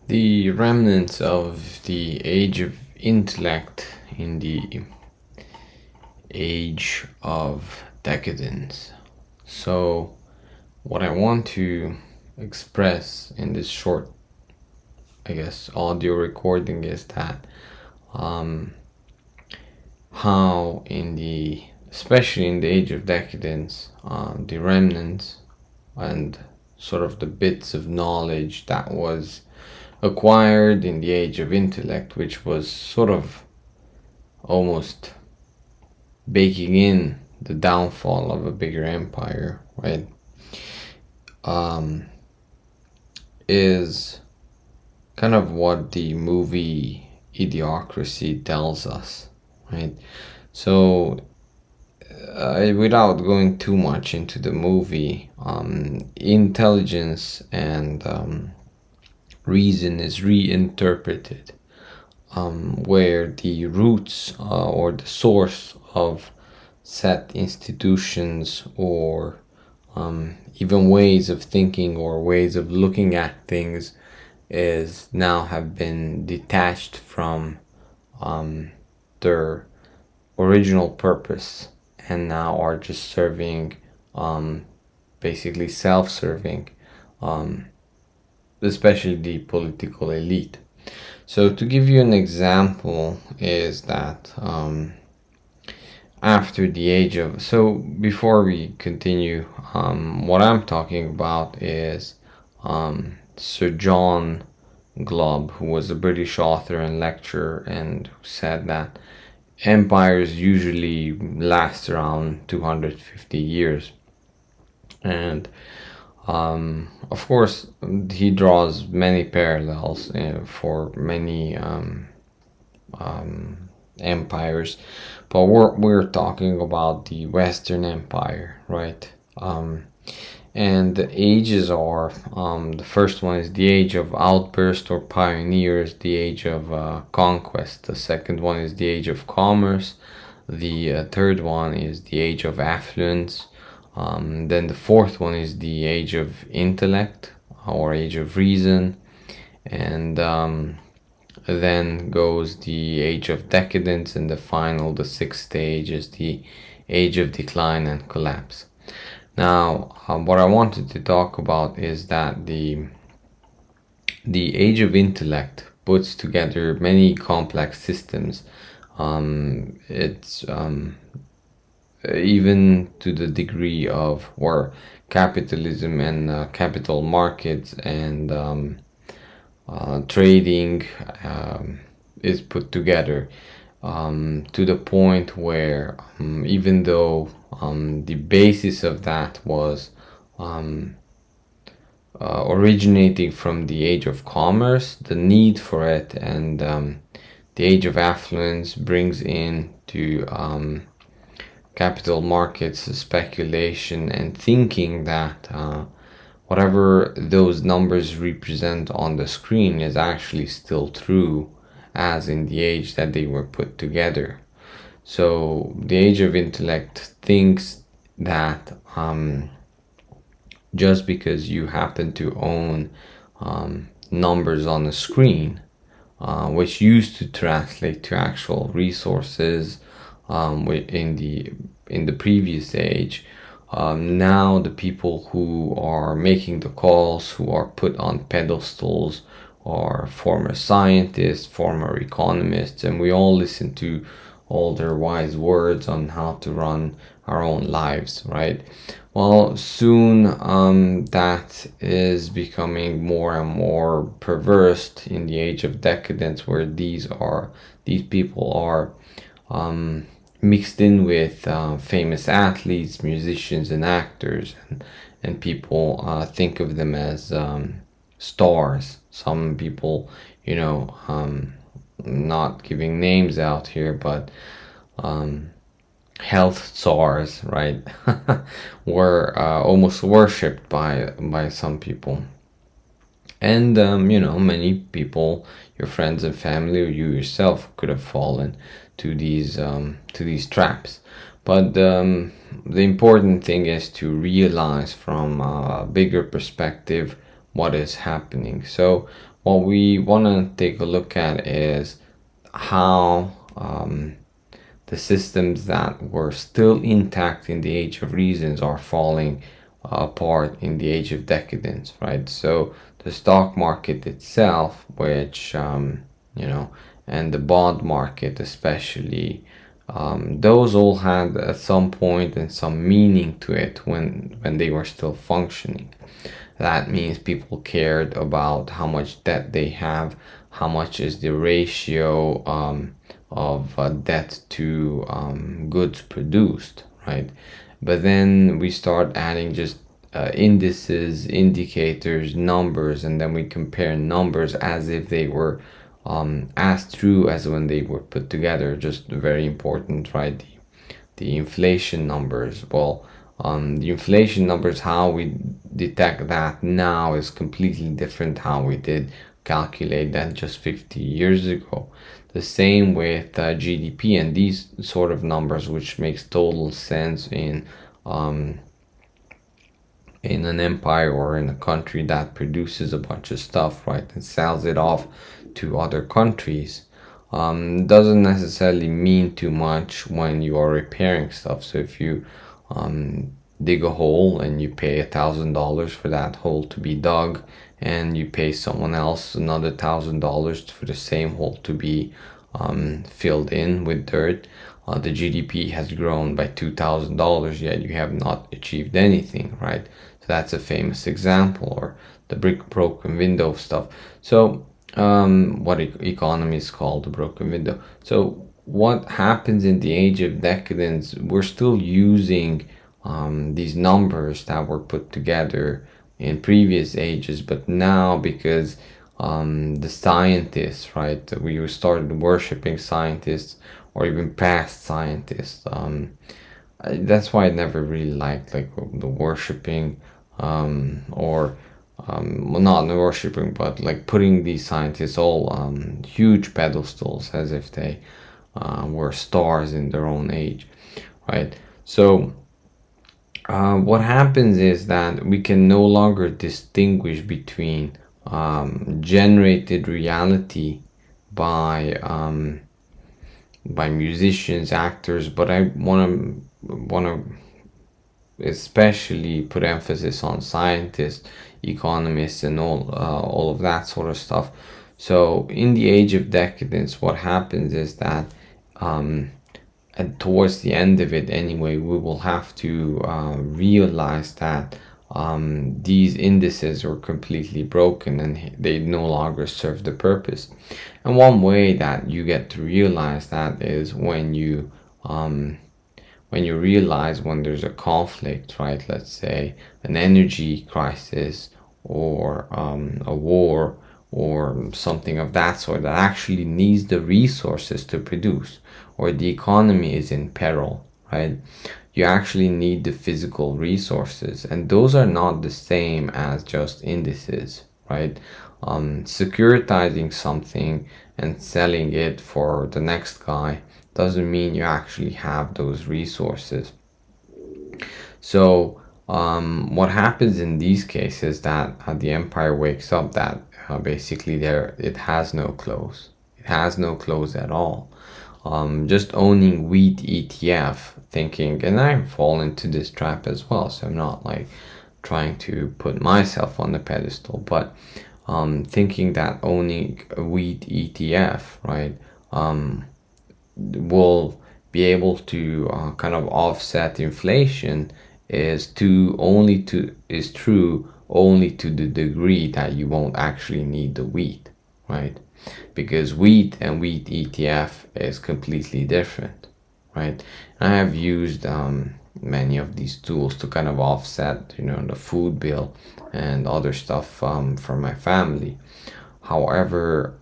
The remnants of the age of intellect in the age of decadence. So, what I want to express in this short, audio recording is that how especially in the age of decadence, the remnants and sort of the bits of knowledge that was acquired in the age of intellect, which was sort of almost baking in the downfall of a bigger empire, right? Is kind of what the movie Idiocracy tells us, right? So, without going too much into the movie, intelligence and reason is reinterpreted, where the roots or the source of set institutions or even ways of thinking or ways of looking at things is now have been detached from their original purpose and now are just serving, basically self-serving, especially the political elite. So to give you an example is that after the age of, so before we continue, what I'm talking about is Sir John Glubb, who was a British author and lecturer, and who said that empires usually last around 250 years. And of course, he draws many parallels for many empires, but we're talking about the Western Empire, right? And the ages are, the first one is the age of outburst or pioneers, the age of conquest. The second one is the age of commerce. The third one is the age of affluence. Then the fourth one is the age of intellect or age of reason. And then goes the age of decadence, and the sixth stage is the age of decline and collapse. Now, what I wanted to talk about is that the age of intellect puts together many complex systems. It's even to the degree of where capitalism and capital markets and trading is put together, to the point where even though the basis of that was originating from the age of commerce, the need for it, and the age of affluence brings in to capital markets speculation and thinking that whatever those numbers represent on the screen is actually still true as in the age that they were put together. So the age of intellect thinks that just because you happen to own numbers on the screen, which used to translate to actual resources in the previous age, now the people who are making the calls, who are put on pedestals, are former scientists, former economists, and we all listen to all their wise words on how to run our own lives, right? Well, soon that is becoming more and more perverse in the age of decadence, where these people are mixed in with famous athletes, musicians, and actors, and people think of them as stars. Some people, not giving names out here, but health czars, right, were almost worshipped by some people. And many people, your friends and family, or you yourself, could have fallen to these traps. But the important thing is to realize from a bigger perspective what is happening. So what we want to take a look at is how the systems that were still intact in the age of reasons are falling apart in the age of decadence, right? So the stock market itself, which and the bond market especially, those all had at some point and some meaning to it when they were still functioning. That means people cared about how much debt they have, how much is the ratio of debt to goods produced, right? But then we start adding just indices, indicators, numbers, and then we compare numbers as if they were as true as when they were put together. Just very important, right? The inflation numbers. Well, the inflation numbers, how we detect that now is completely different how we did calculate that just 50 years ago. The same with GDP and these sort of numbers, which makes total sense in an empire or in a country that produces a bunch of stuff, right, and sells it off to other countries. Doesn't necessarily mean too much when you are repairing stuff. So if you dig a hole and you pay $1,000 for that hole to be dug, and you pay someone else another $1,000 for the same hole to be filled in with dirt, the GDP has grown by $2,000, yet you have not achieved anything, right? So that's a famous example, or the broken window stuff. So what economists call the broken window. So what happens in the age of decadence? We're still using these numbers that were put together in previous ages, but now because the scientists, right, we started worshiping scientists or even past scientists. That's why I never really liked like the worshiping or well, not the worshiping, but like putting these scientists all huge pedestals as if they were stars in their own age, right? So what happens is that we can no longer distinguish between generated reality by musicians, actors, but I want to especially put emphasis on scientists, economists, and all of that sort of stuff. So in the age of decadence, what happens is that and towards the end of it anyway, we will have to realize that these indices are completely broken and they no longer serve the purpose. And one way that you get to realize that is when you realize when there's a conflict, right? Let's say an energy crisis or a war or something of that sort that actually needs the resources to produce, or the economy is in peril, right? You actually need the physical resources, and those are not the same as just indices, right? Securitizing something and selling it for the next guy doesn't mean you actually have those resources. So what happens in these cases that the empire wakes up that basically it has no clothes. It has no clothes at all. Just owning wheat ETF, thinking, and I fall into this trap as well, so I'm not like trying to put myself on the pedestal, but thinking that owning a wheat ETF, right, will be able to kind of offset inflation is true only to the degree that you won't actually need the wheat, right? Because wheat and wheat ETF is completely different, right? I have used many of these tools to kind of offset, the food bill and other stuff for my family. However,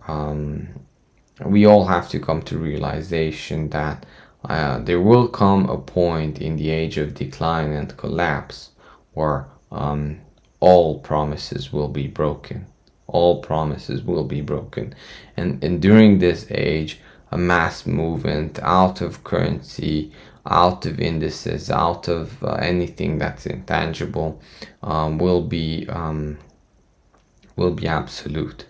we all have to come to realization that there will come a point in the age of decline and collapse where all promises will be broken. All promises will be broken. And during this age, a mass movement out of currency, out of indices, out of anything that's intangible will be will be absolute,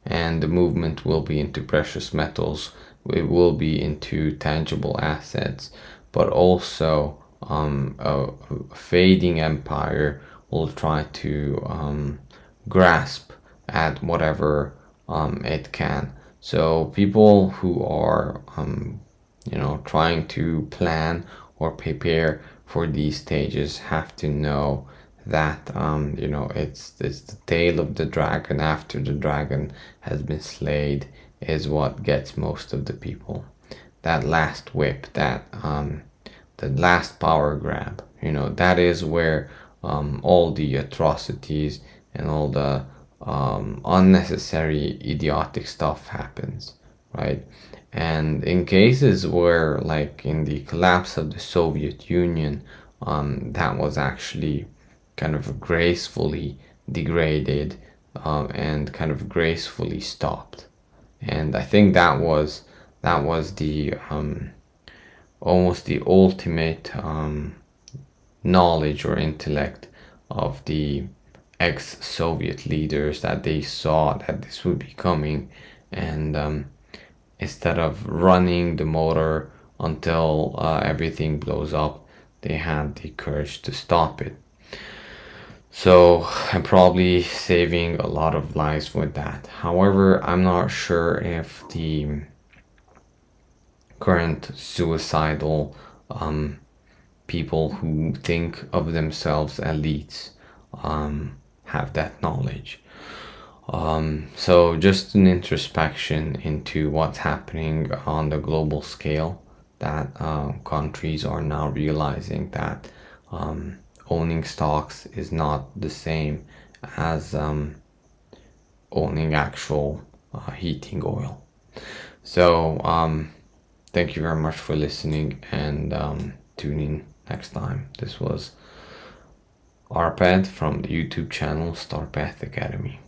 and the movement will be into precious metals, it will be into tangible assets, but also a fading empire will try to grasp at whatever it can. So people who are trying to plan or prepare for these stages have to know that it's the tail of the dragon after the dragon has been slayed is what gets most of the people. That last whip, that the last power grab, that is where all the atrocities and all the unnecessary idiotic stuff happens, right? And in cases where, like in the collapse of the Soviet Union, that was actually kind of gracefully degraded, and kind of gracefully stopped. And I think that was the almost the ultimate knowledge or intellect of the ex-Soviet leaders, that they saw that this would be coming, and instead of running the motor until everything blows up, they had the courage to stop it. So I'm probably saving a lot of lives with that. However, I'm not sure if the current suicidal people who think of themselves elites have that knowledge. So just an introspection into what's happening on the global scale, that countries are now realizing that owning stocks is not the same as owning actual heating oil. So thank you very much for listening, and tune in next time. This was Arpad from the YouTube channel Starpath Academy.